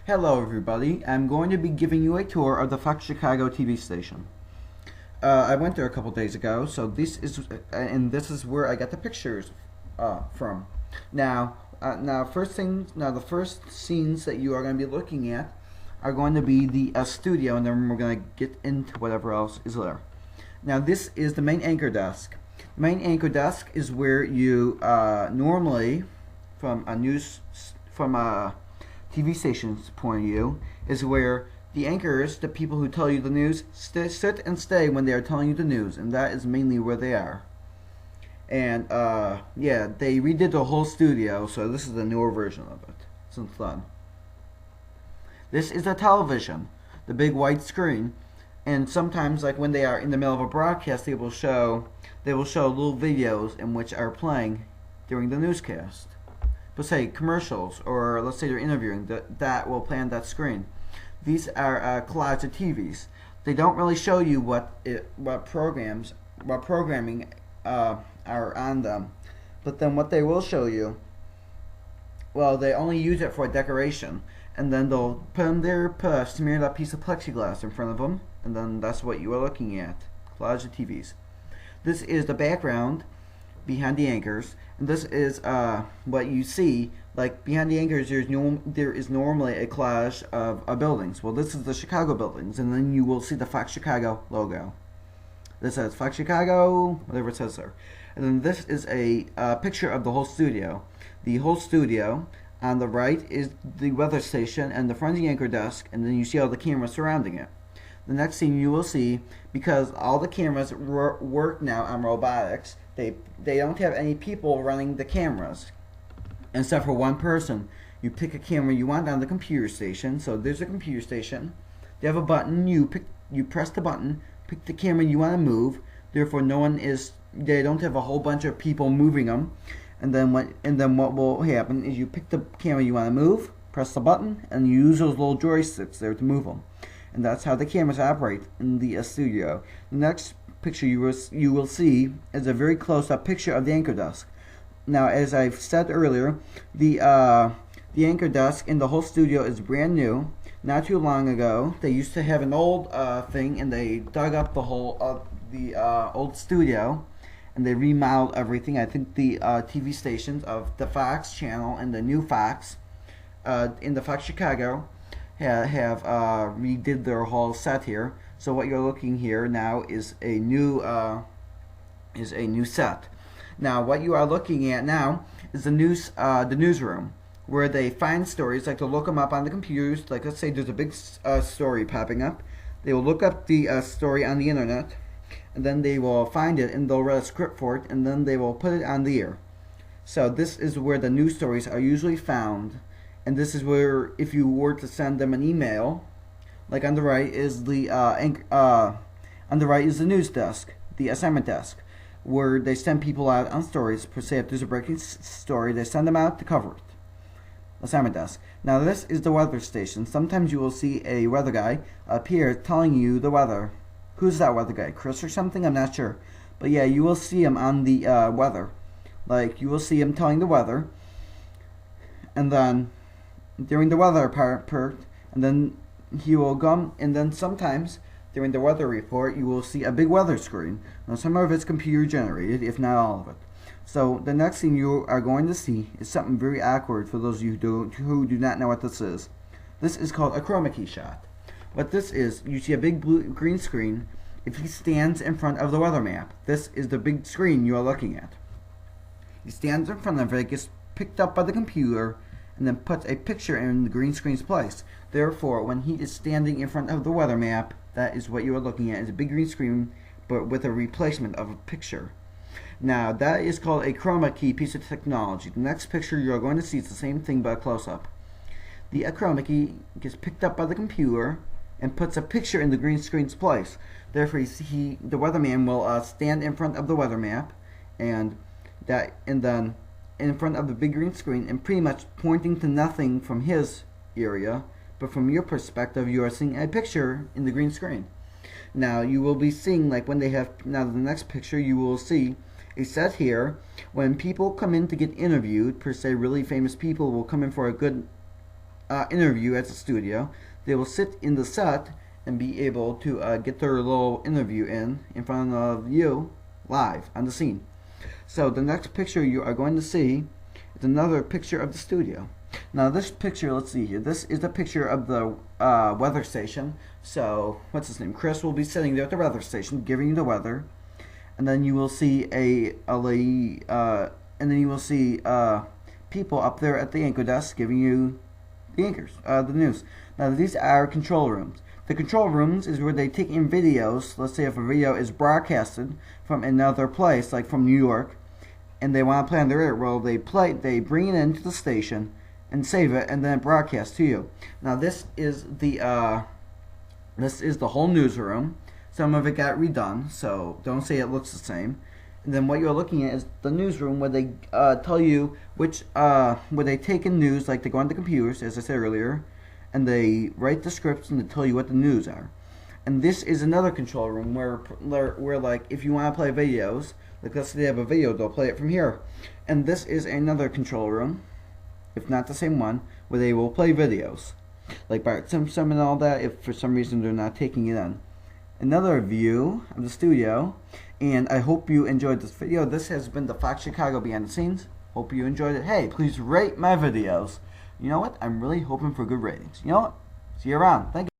Hello everybody, I'm going to be giving you a tour of the Fox Chicago TV station. I went there a couple days ago, so this is where I got the pictures from. The first scenes that you are going to be looking at are going to be the studio, and then we're going to get into whatever else is there. Now this is the main anchor desk. The main anchor desk is where you normally, from a TV station's point of view, is where the anchors, the people who tell you the news, sit and stay when they are telling you the news, and that is mainly where they are. And yeah, they redid the whole studio, so this is the newer version of it since then. This is a television, the big white screen, and sometimes, like when they are in the middle of a broadcast, they will show little videos in which are playing during the newscast. But say commercials, or let's say they're interviewing, that will play on that screen. These are collage of TVs. They don't really show you what programming are on them, but then what they will show you, well, they only use it for decoration, and then they'll put a smeared up piece of plexiglass in front of them, and then that's what you are looking at, collage of TVs. This is the background behind the anchors, and this is what you see. Like behind the anchors, there is normally a collage of buildings. Well, this is the Chicago buildings, and then you will see the Fox Chicago logo. This says Fox Chicago, whatever it says there. And then this is a picture of the whole studio. The whole studio. On the right is the weather station and the front of the anchor desk, and then you see all the cameras surrounding it. The next thing you will see, because all the cameras work now on robotics, they don't have any people running the cameras, except for one person. You pick a camera you want on the computer station. So there's a computer station. They have a button. You press the button, pick the camera you want to move. Therefore, they don't have a whole bunch of people moving them. And then what will happen is you pick the camera you want to move, press the button, and you use those little joysticks there to move them. And that's how the cameras operate in the studio. The next picture you will see is a very close-up picture of the anchor desk. Now, as I've said earlier, the anchor desk in the whole studio is brand new. Not too long ago, they used to have an old thing, and they dug up the whole of the old studio, and they remodeled everything. I think the TV stations of the Fox channel and the new Fox in the Fox Chicago have redid their whole set here. So what you're looking here now is a new set. Now what you are looking at now is the newsroom, where they find stories. Like, they'll look them up on the computers. Like, let's say there's a big story popping up. They will look up the story on the internet, and then they will find it, and they'll write a script for it, and then they will put it on the air. So this is where the news stories are usually found. And this is where, if you were to send them an email, like on the right is the news desk, the assignment desk, where they send people out on stories. Per se, if there's a breaking story, they send them out to cover it. Assignment desk. Now this is the weather station. Sometimes you will see a weather guy appear telling you the weather. Who's that weather guy? Chris or something? I'm not sure. But yeah, you will see him on the weather. Like, you will see him telling the weather, and then during the weather part, and then he will come, and then sometimes during the weather report you will see a big weather screen. Now some of it's computer generated, if not all of it. So the next thing you are going to see is something very awkward for those of you who do not know what this is. This is called a chroma key shot. What this is, you see a big green screen if he stands in front of the weather map. This is the big screen you are looking at. He stands in front of it, gets picked up by the computer, and then puts a picture in the green screen's place. Therefore, when he is standing in front of the weather map, that is what you are looking at, is a big green screen, but with a replacement of a picture. Now, that is called a chroma key piece of technology. The next picture you are going to see is the same thing, but a close-up. The chroma key gets picked up by the computer and puts a picture in the green screen's place. Therefore, the weatherman will stand in front of the weather map, and then in front of the big green screen, and pretty much pointing to nothing from his area, but from your perspective, you are seeing a picture in the green screen. Now you will be seeing, like, when they have, now the next picture you will see a set here. When people come in to get interviewed, per se, really famous people will come in for a good interview at the studio. They will sit in the set and be able to get their little interview in front of you live on the scene. So the next picture you are going to see is another picture of the studio. Now this picture, let's see here. This is a picture of the weather station. So what's his name? Chris will be sitting there at the weather station, giving you the weather, and then you will see people up there at the anchor desk giving you the news. Now these are control rooms. The control rooms is where they take in videos. Let's say if a video is broadcasted from another place, like from New York, and they want to play on their air, well, they bring it into the station and save it, and then broadcast to you. Now this is the whole newsroom. Some of it got redone, so don't say it looks the same. And then what you're looking at is the newsroom, where they tell you where they take in news, like they go on the computers, as I said earlier, and they write the scripts and they tell you what the news are. And this is another control room where like if you want to play videos, like let's say they have a video, they'll play it from here. And this is another control room, if not the same one, where they will play videos, like Bart Simpson and all that, if for some reason they're not taking it in. Another view of the studio, and I hope you enjoyed this video. This has been the Fox Chicago Behind the Scenes. Hope you enjoyed it. Hey, please rate my videos. You know what? I'm really hoping for good ratings. You know what? See you around. Thank you.